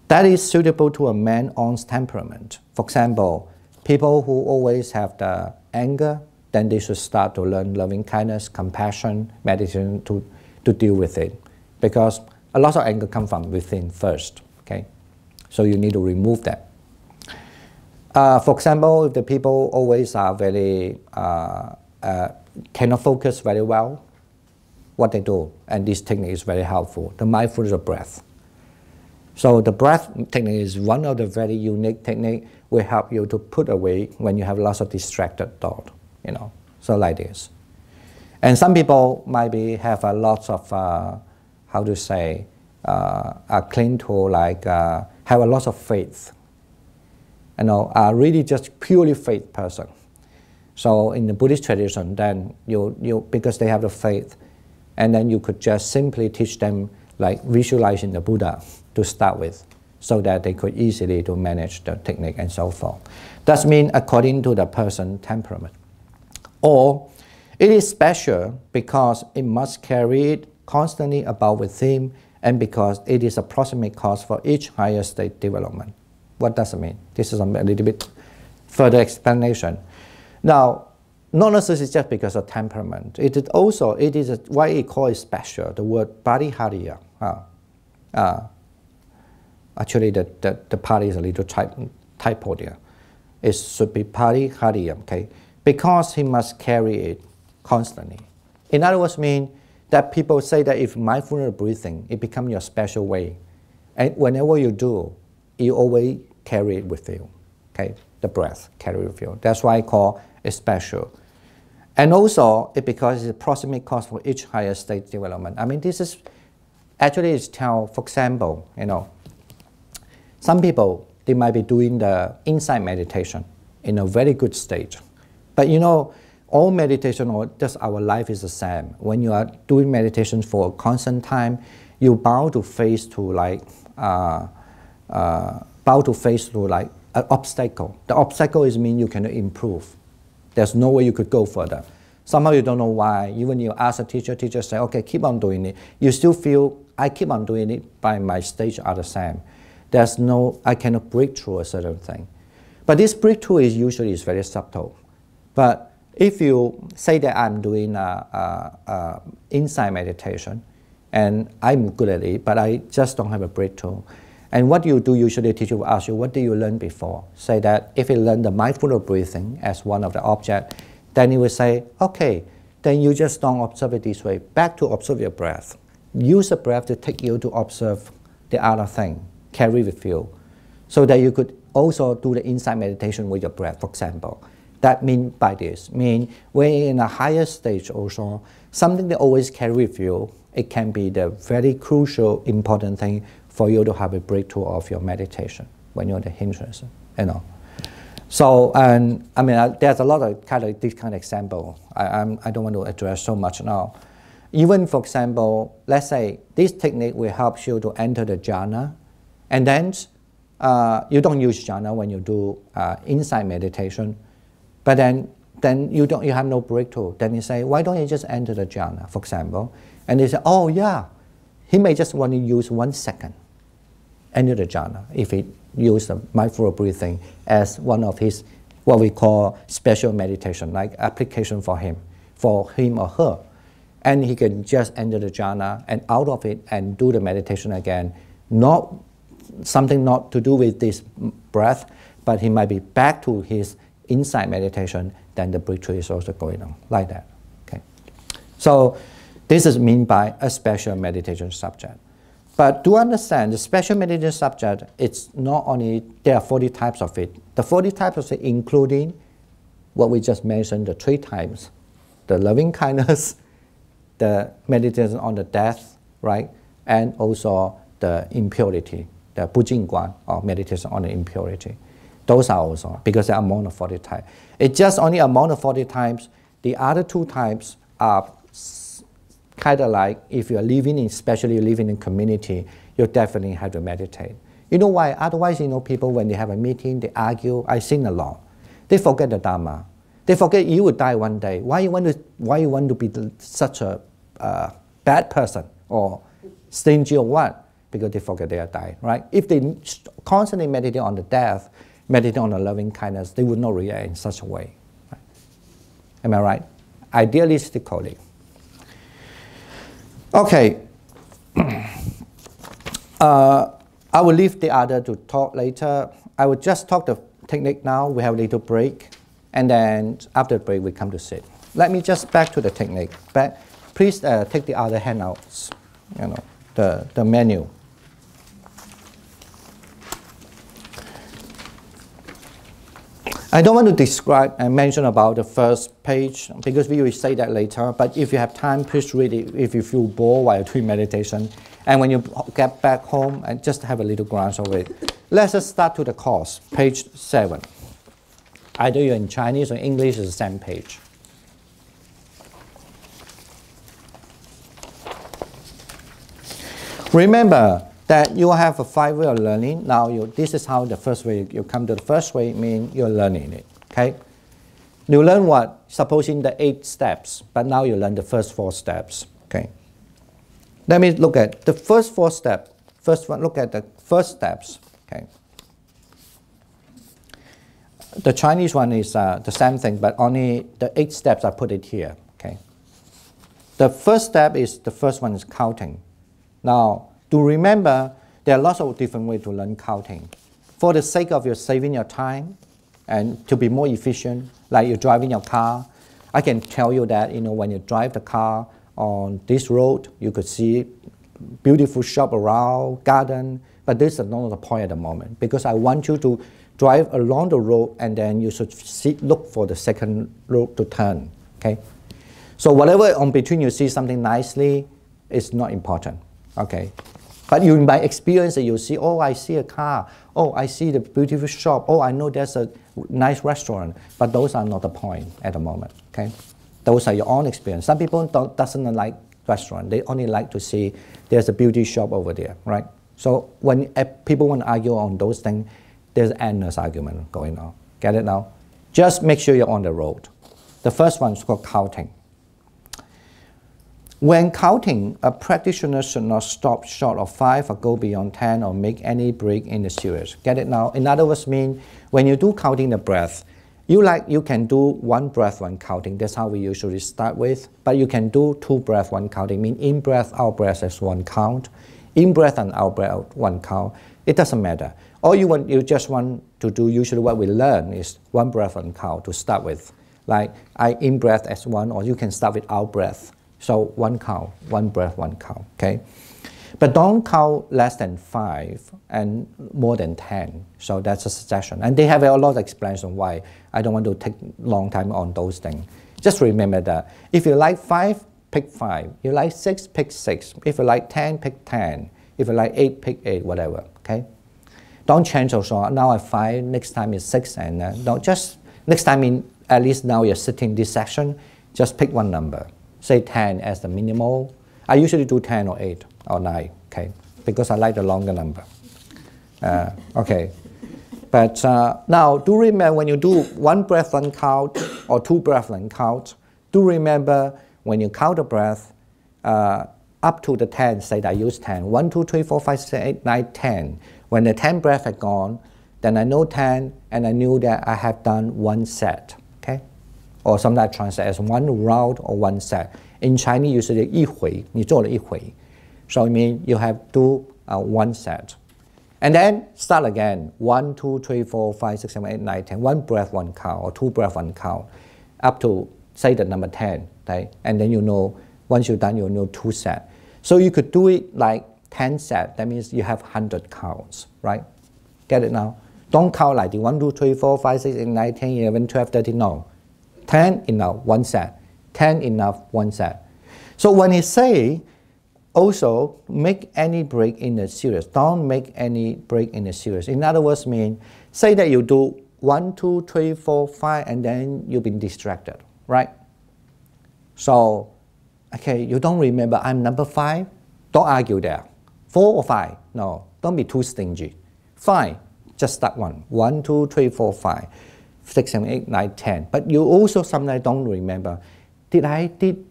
that is suitable to a man's temperament. For example, people who always have the anger, then they should start to learn loving kindness, compassion, meditation to deal with it. Because a lot of anger comes from within first, okay? So you need to remove that. For example, if the people always are very, cannot focus very well, what they do, and this technique is very helpful, the mindfulness of breath. So the breath technique is one of the very unique technique will help you to put away when you have lots of distracted thought, so like this. And some people might have a lot of, cling to have a lot of faith. Are really just purely faith person. So in the Buddhist tradition, then because they have the faith, and then you could just simply teach them like visualizing the Buddha to start with, so that they could easily to manage the technique and so forth. That means according to the person's temperament. Or it is special because it must carry it constantly about with him, and because it is a proximate cause for each higher state development. What does it mean? This is a little bit further explanation. Now, not necessarily just because of temperament. It is why it called it special. The word parihariya. Actually, the pari is a little typo there. It should be parihariya, okay? Because he must carry it constantly. In other words, mean that people say that if mindfulness breathing, it becomes your special way. And whenever you do, you always carry it with you, okay? The breath carry with you. That's why I call it special. And also, because it's a proximate cause for each higher state development. I mean, this is, actually it's for example, some people, they might be doing the insight meditation in a very good state. But all meditation or just our life is the same. When you are doing meditation for a constant time, you're bound to face an obstacle. The obstacle means you cannot improve. There's no way you could go further. Somehow you don't know why. Even you ask a teacher say, okay, keep on doing it. You still feel, I keep on doing it, but my stage are the same. I cannot break through a certain thing. But this breakthrough is usually very subtle. But if you say that I'm doing insight meditation, and I'm good at it, but I just don't have a breakthrough. And what you do, usually teacher will ask you, what did you learn before? Say that if you learn the mindfulness breathing as one of the objects, then you will say, okay, then you just don't observe it this way. Back to observe your breath. Use the breath to take you to observe the other thing, carry with you, so that you could also do the insight meditation with your breath, for example. That means by this, when in a higher stage also, something that always carry with you, it can be the very crucial, important thing for you to have a breakthrough of your meditation when you're the hindrance, So, and I mean, there's a lot of this kind of example. I don't want to address so much now. Even for example, let's say this technique will help you to enter the jhana, and then you don't use jhana when you do insight meditation, but then you have no breakthrough. Then you say, why don't you just enter the jhana, for example? And they say, oh yeah, he may just want to use 1 second, enter the jhana, if he use the mindful breathing as one of his, what we call special meditation, like application for him or her. And he can just enter the jhana and out of it and do the meditation again. Not something not to do with this breath, but he might be back to his insight meditation, then the breakthrough is also going on, like that. Okay. So this is meant by a special meditation subject. But to understand the special meditation subject, it's not only, there are 40 types of it. The 40 types of it including what we just mentioned, the 3 types, the loving kindness, the meditation on the death, right? And also the impurity, the Bujingguan, or meditation on the impurity. Those are also, because they are among the 40 types. It's just only among the 40 types. The other 2 types are kind of like, if you're living in, especially living in community, you definitely have to meditate. You know why? Otherwise, you know, people, when they have a meeting, they argue, I sing along. They forget the Dharma. They forget you will die one day. Why you want to be such a bad person or stingy or what? Because they forget they are dying, right? If they constantly meditate on the death, meditate on the loving kindness, they would not react in such a way. Right? Am I right? Idealistically. Okay. I will leave the other to talk later. I will just talk the technique now. We have a little break. And then after the break, we come to sit. Let me just back to the technique. Please take the other handouts, you know, the menu. I don't want to describe and mention about the first page because we will say that later. But if you have time, please read it if you feel bored while doing meditation. And when you get back home, and just have a little glance over it. Let's just start to the course, page 7. Either you're in Chinese or English, is the same page. Remember that you have a 5 way of learning. Now, this is how the first way, you come to the first way, means you're learning it, okay? You learn what? Supposing the 8 steps, but now you learn the first 4 steps, okay? Let me look at the first 4 steps. First one, look at the first steps, okay? The Chinese one is the same thing, but only the 8 steps I put it here, okay? The first step is, the first one is counting. Now, to remember, there are lots of different ways to learn counting. For the sake of your saving your time and to be more efficient, like you're driving your car, I can tell you that, you know, when you drive the car on this road, you could see beautiful shop around, garden, but this is not the point at the moment because I want you to drive along the road and then you should look for the second road to turn, okay? So whatever on between you see something nicely is not important, okay? But you might experience it, you see, oh, I see a car, oh, I see the beautiful shop, oh, I know there's a nice restaurant, but those are not the point at the moment, okay? Those are your own experience. Some people doesn't like restaurant, they only like to see there's a beauty shop over there, right? So when people want to argue on those things, there's endless argument going on. Get it now? Just make sure you're on the road. The first one is called counting. When counting, a practitioner should not stop short of 5 or go beyond 10 or make any break in the series. Get it now? In other words, mean when you do counting the breath, you can do 1 breath, 1 counting. That's how we usually start with. But you can do 2 breath, 1 counting. Mean in breath, out breath is 1 count. In breath and out breath, 1 count. It doesn't matter. All you just want to do, usually what we learn is 1 breath, 1 count to start with. Like I in breath as 1, or you can start with out breath. So 1 count, 1 breath, 1 count, okay? But don't count less than 5 and more than 10. So that's a suggestion. And they have a lot of explanation why. I don't want to take long time on those things. Just remember that if you like 5, pick 5. If you like 6, pick 6. If you like 10, pick 10. If you like 8, pick 8, whatever, okay? Don't change also. Now I 5, next time is 6, and don't just, next time at least now you're sitting this section, just pick 1 number. say 10 as the minimal. I usually do 10 or 8 or 9, okay, because I like the longer number. Okay, but now do remember when you do 1 breath, 1 count, or 2 breath, 1 count, do remember when you count the breath, up to the 10, say that I use 10. 1, 2, 3, 4, 5, 6, 7, 8, 9, 10. When the 10 breath had gone, then I know 10, and I knew that I have done 1 set, okay? Or sometimes I translate as 1 round or 1 set. In Chinese, usually 一回, 你做了一回. So it means you have to do 1 set. And then start again. 1, 2, 3, 4, 5, 6, 7, 8, 9, 10. 1 breath, 1 count, or 2 breath, 1 count, up to, say, the number 10, okay? And then you know, once you're done, you know 2 sets. So you could do it like 10 sets. That means you have 100 counts, right? Get it now? Don't count like the 1, 2, 3, 4, 5, 6, 8, 9, 10, 11, 12, 13. No. 10 enough, 1 set. 10 enough, 1 set. So when he say, also make any break in the series. Don't make any break in the series. In other words, mean say that you do 1, 2, 3, 4, 5, and then you've been distracted, right? So, okay, you don't remember I'm number 5. Don't argue there. 4 or 5? No, don't be too stingy. 5, just start 1. 1, 2, 3, 4, 5, 6, 7, 8, 9, 10. But you also sometimes don't remember. Did I did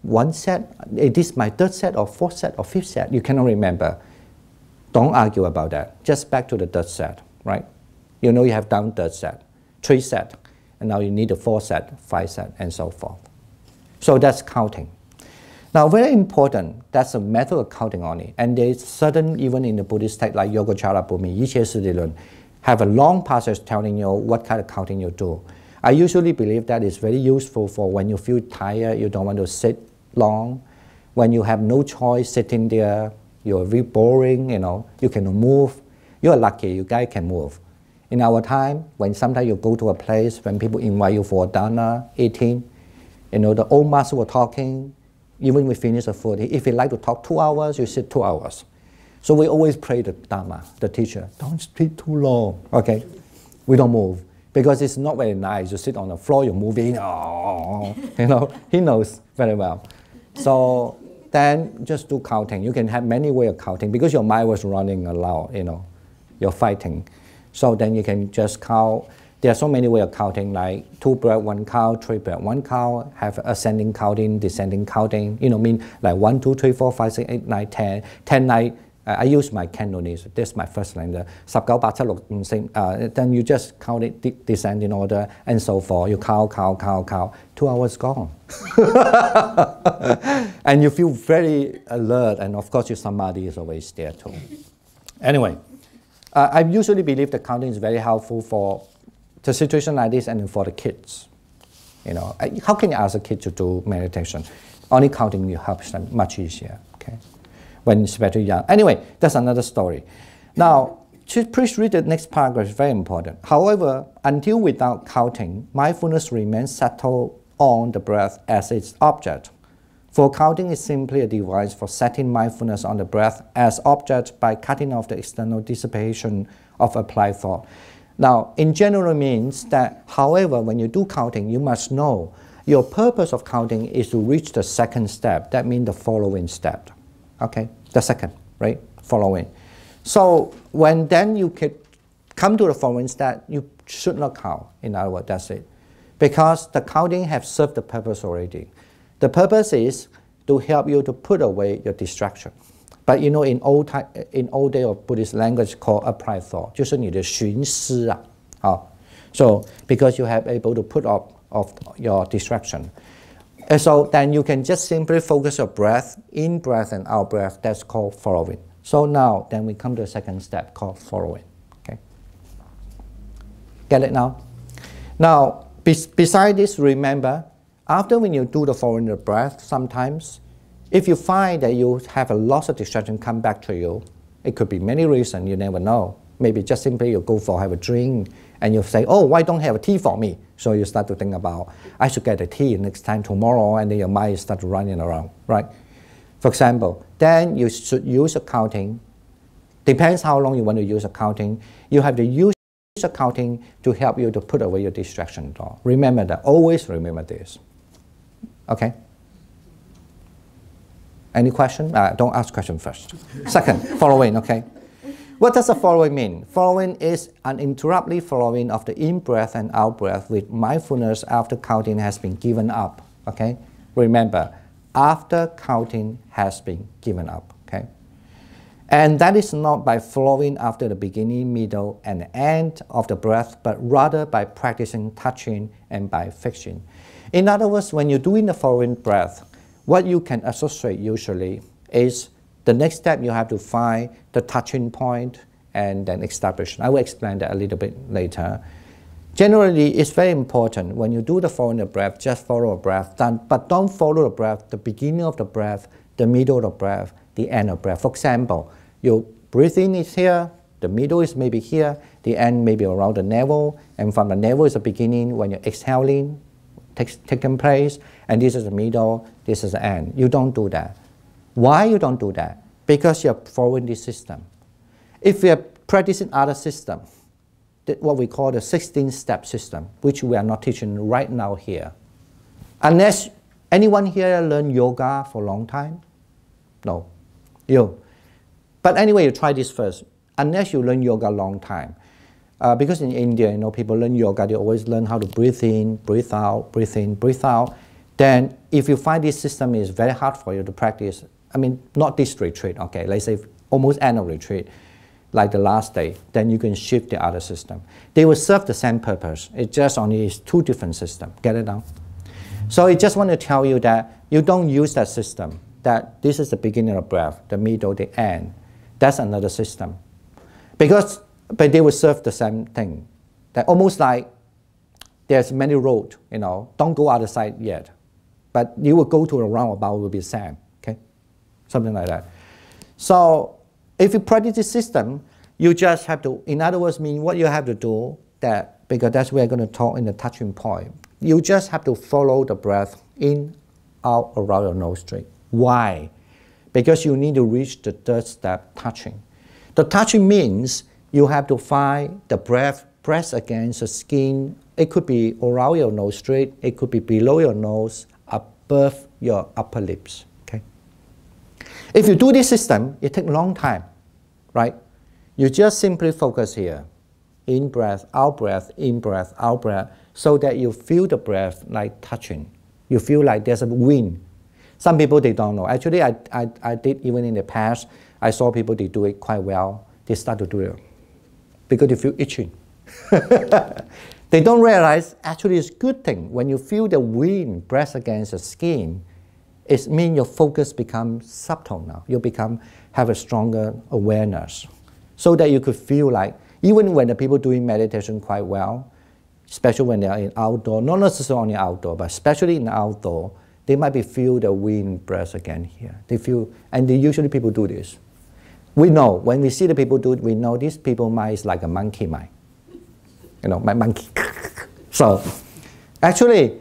1 set? Is this my 3rd set or 4th set or 5th set? You cannot remember. Don't argue about that. Just back to the 3rd set, right? You know you have done 3rd set, 3 set, and now you need a 4th set, 5 set, and so forth. So that's counting. Now, very important, that's a method of counting only. And there's certain, even in the Buddhist text like Yogacara Bhumi, Yiche Siddhilun, have a long passage telling you what kind of counting you do. I usually believe that is very useful for when you feel tired, you don't want to sit long. When you have no choice sitting there, you're very boring, you know, you cannot move. You're lucky, you guys can move. In our time, when sometimes you go to a place, when people invite you for a dana, eating, you know, the old master were talking, even we finish the food. If you like to talk 2 hours, you sit 2 hours. So we always pray the Dharma, the teacher, don't speak too long, okay? We don't move. Because it's not very nice. You sit on the floor, you're moving, oh, you know, he knows very well. So then just do counting. You can have many ways of counting because your mind was running aloud, you know, you're fighting. So then you can just count. There are so many ways of counting, like 2 breath, 1 count, 3 breath, 1 count, have ascending counting, descending counting, you know, mean like 1, 2, 3, 4, 5, 6, 8, 9, 10, 10, 9. I use my Cantonese. This is my first language. 19, 8, 7, 6, 5. Then you just count it, descend in order, and so forth. You count. 2 hours gone. And you feel very alert, and of course your samadhi is always there too. Anyway, I usually believe that counting is very helpful for the situation like this and for the kids. You know, how can you ask a kid to do meditation? Only counting will help them much easier. Okay. When it's very young. Anyway, that's another story. Now, please read the next paragraph, it's very important. However, until without counting, mindfulness remains settled on the breath as its object. For counting is simply a device for setting mindfulness on the breath as object by cutting off the external dissipation of applied thought. Now, in general means that, however, when you do counting, you must know your purpose of counting is to reach the 2nd step. That means the following step. Okay, the 2nd, right? Following. So when then you can come to the following step, you should not count. In other words, that's it. Because the counting have served the purpose already. The purpose is to help you to put away your distraction. But you know, in old day of Buddhist language called applied thought, 就是你的寻思啊. So because you have able to put off your distraction. And so then you can just simply focus your breath, in breath and out breath. That's called following. So now, then we come to the 2nd step called following. Okay. Get it now? Now, beside this, remember, after when you do the following the breath, sometimes, if you find that you have a loss of distraction come back to you, it could be many reasons, you never know. Maybe just simply you go for have a drink and you say, oh, why don't you have a tea for me? So you start to think about, I should get a tea next time tomorrow, and then your mind starts running around, right? For example, then you should use accounting. Depends how long you want to use accounting. You have to use accounting to help you to put away your distraction. Remember that, always remember this. Okay? Any question? Don't ask question first. Second, following, okay? What does the following mean? Following is uninterrupted following of the in-breath and out-breath with mindfulness after counting has been given up, okay? Remember, after counting has been given up, okay? And that is not by following after the beginning, middle, and end of the breath, but rather by practicing touching and by fixing. In other words, when you're doing the following breath, what you can associate usually is the next step you have to find the touching point and then establish. I will explain that a little bit later. Generally, it's very important when you do the following breath, just follow a breath, but don't follow the breath, the beginning of the breath, the middle of the breath, the end of the breath. For example, your breathing is here, the middle is maybe here, the end maybe around the navel, and from the navel is the beginning when you're exhaling, taking place, and this is the middle, this is the end. You don't do that. Why you don't do that? Because you're following this system. If we are practicing other system, what we call the 16-step system, which we are not teaching right now here. Unless anyone here learn yoga for a long time? No. You. But anyway, you try this first. Unless you learn yoga a long time. Because in India, people learn yoga, they always learn how to breathe in, breathe out, breathe in, breathe out. Then if you find this system is very hard for you to practice, not this retreat, okay, let's say almost end of retreat, like the last day, then you can shift the other system. They will serve the same purpose. It just only is two different systems. Get it now? So I just want to tell you that you don't use that system, that this is the beginning of breath, the middle, the end. That's another system. But they will serve the same thing. That almost like there's many roads, don't go other side yet. But you will go to a roundabout, will be the same, okay? Something like that. So if you practice this system, you just have to, in other words, what you have to do, that because that's what we're going to talk in the touching point. You just have to follow the breath in, out, around your nostril. Why? Because you need to reach the third step, touching. The touching means you have to find the breath press against the skin. It could be around your nostril, it could be below your nose, above your upper lips. Okay? If you do this system, it takes a long time, right? You just simply focus here. In breath, out breath, in breath, out breath, so that you feel the breath like touching. You feel like there's a wind. Some people, they don't know. Actually, I did even in the past, I saw people, they do it quite well. They start to do it because they feel itching. They don't realize, actually it's a good thing. When you feel the wind press against the skin, it means your focus becomes subtle now. You have a stronger awareness. So that you could feel like, even when the people doing meditation quite well, especially when they are in outdoor, not necessarily only outdoor, but especially in outdoor, they might be feel the wind press again here. They feel, and usually people do this. We know, when we see the people do it, we know these people mind is like a monkey mind. My monkey. So, actually,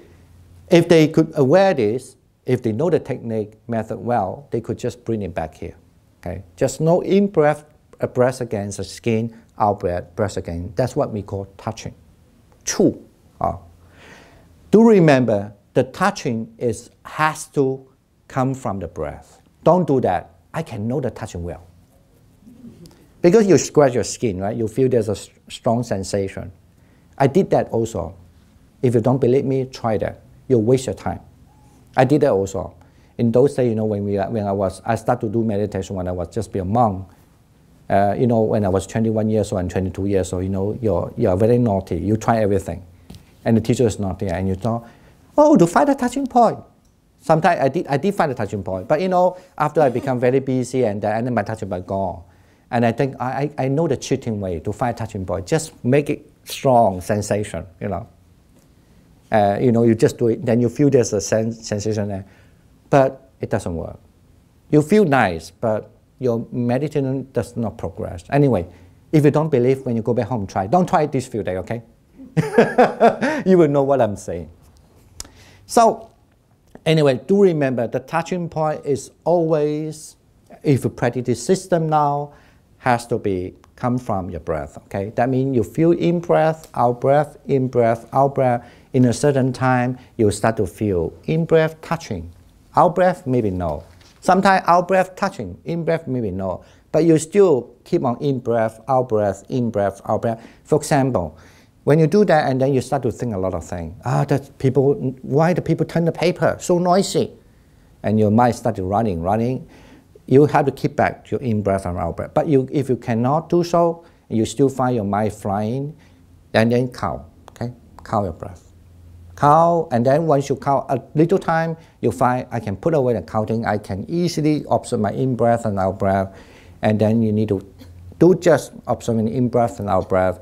if they could aware this, if they know the technique method well, they could just bring it back here. Okay, just know in breath, a breath against the skin, out breath, breath again. That's what we call touching. Chu. Do remember, the touching has to come from the breath. Don't do that. I can know the touching well. Because you scratch your skin, right? You feel there's a strong sensation. I did that also. If you don't believe me, try that. You'll waste your time. I did that also. In those days, I started to do meditation when I was just be a monk. When I was 21 years old and 22 years old, you're very naughty. You try everything. And the teacher is not there. And you thought, to find a touching point. Sometimes I did find a touching point. But after I become very busy and then my touching point gone. And I think I know the cheating way to find a touching point. Just make it strong sensation, you just do it, then you feel there's a sensation there. But it doesn't work. You feel nice, but your meditation does not progress. Anyway, if you don't believe, when you go back home, try. Don't try it this few days, okay? You will know what I'm saying. So, anyway, do remember the touching point is always, if you practice this system now, has to come from your breath, okay? That means you feel in breath, out breath, in breath, out breath. in a certain time, you start to feel in-breath touching. Out-breath, maybe no. Sometimes out-breath touching, in-breath, maybe no. But you still keep on in-breath, out-breath, in-breath, out-breath. For example, when you do that and then you start to think a lot of things. Why do people turn the paper so noisy? And your mind started running. You have to keep back your in-breath and out-breath. But if you cannot do so, you still find your mind flying, and then count, okay? Count your breath. Count, and then once you count a little time, you find I can put away the counting. I can easily observe my in-breath and out-breath, and then you need to do just observing in-breath and out-breath,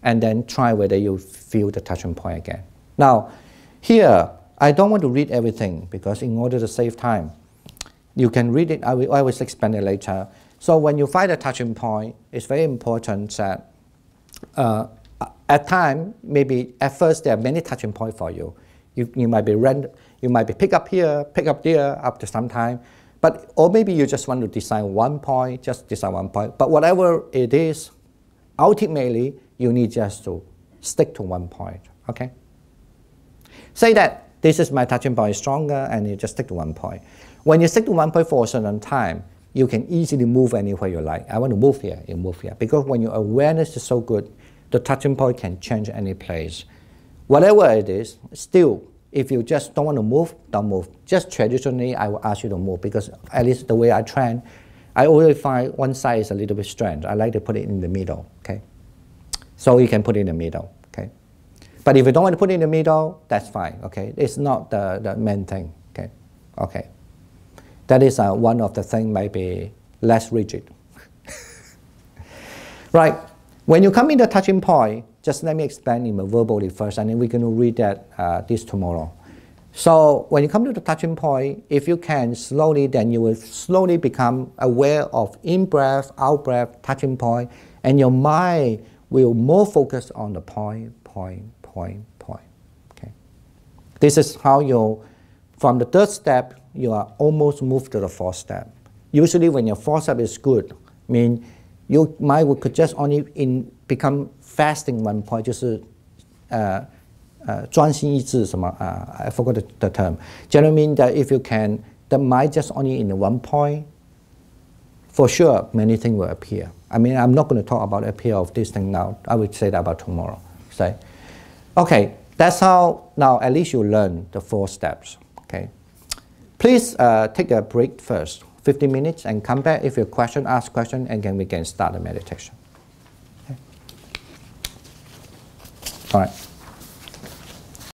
and then try whether you feel the touching point again. Now, here, I don't want to read everything because in order to save time, you can read it. I will explain it later. So when you find a touching point, it's very important that at time, maybe at first there are many touching points for you. You might be pick up here, pick up there after some time, or maybe you just want to design one point, just design one point. But whatever it is, ultimately you need just to stick to one point. Okay. Say that this is my touching point is stronger, and you just stick to one point. When you stick to one point for a certain time, you can easily move anywhere you like. I want to move here, you move here. Because when your awareness is so good, the touching point can change any place. Whatever it is, still, if you just don't want to move, don't move. Just traditionally, I will ask you to move because at least the way I train, I always find one side is a little bit strange. I like to put it in the middle, okay? So you can put it in the middle, okay? But if you don't want to put it in the middle, that's fine, okay? It's not the main thing, okay? Okay. That is one of the things might be less rigid. Right. When you come in the touching point, just let me explain it verbally first, and then we're going to read that this tomorrow. So when you come to the touching point, if you can slowly, then you will slowly become aware of in-breath, out-breath, touching point, and your mind will more focus on the point. Okay. This is how from the third step, you are almost moved to the fourth step. Usually when your fourth step is good, mean your mind could just only become fasting one point, 就是专心一致什么 I forgot the term. Generally mean that if you can, the mind just only in one point, for sure many things will appear. I mean, I'm not going to talk about appear of this thing now. I will say that about tomorrow. So, okay, that's how now at least you learn the 4 steps. Okay. Please take a break first, 15 minutes, and come back. If you have a question, ask question, and then we can start the meditation. Okay. All right.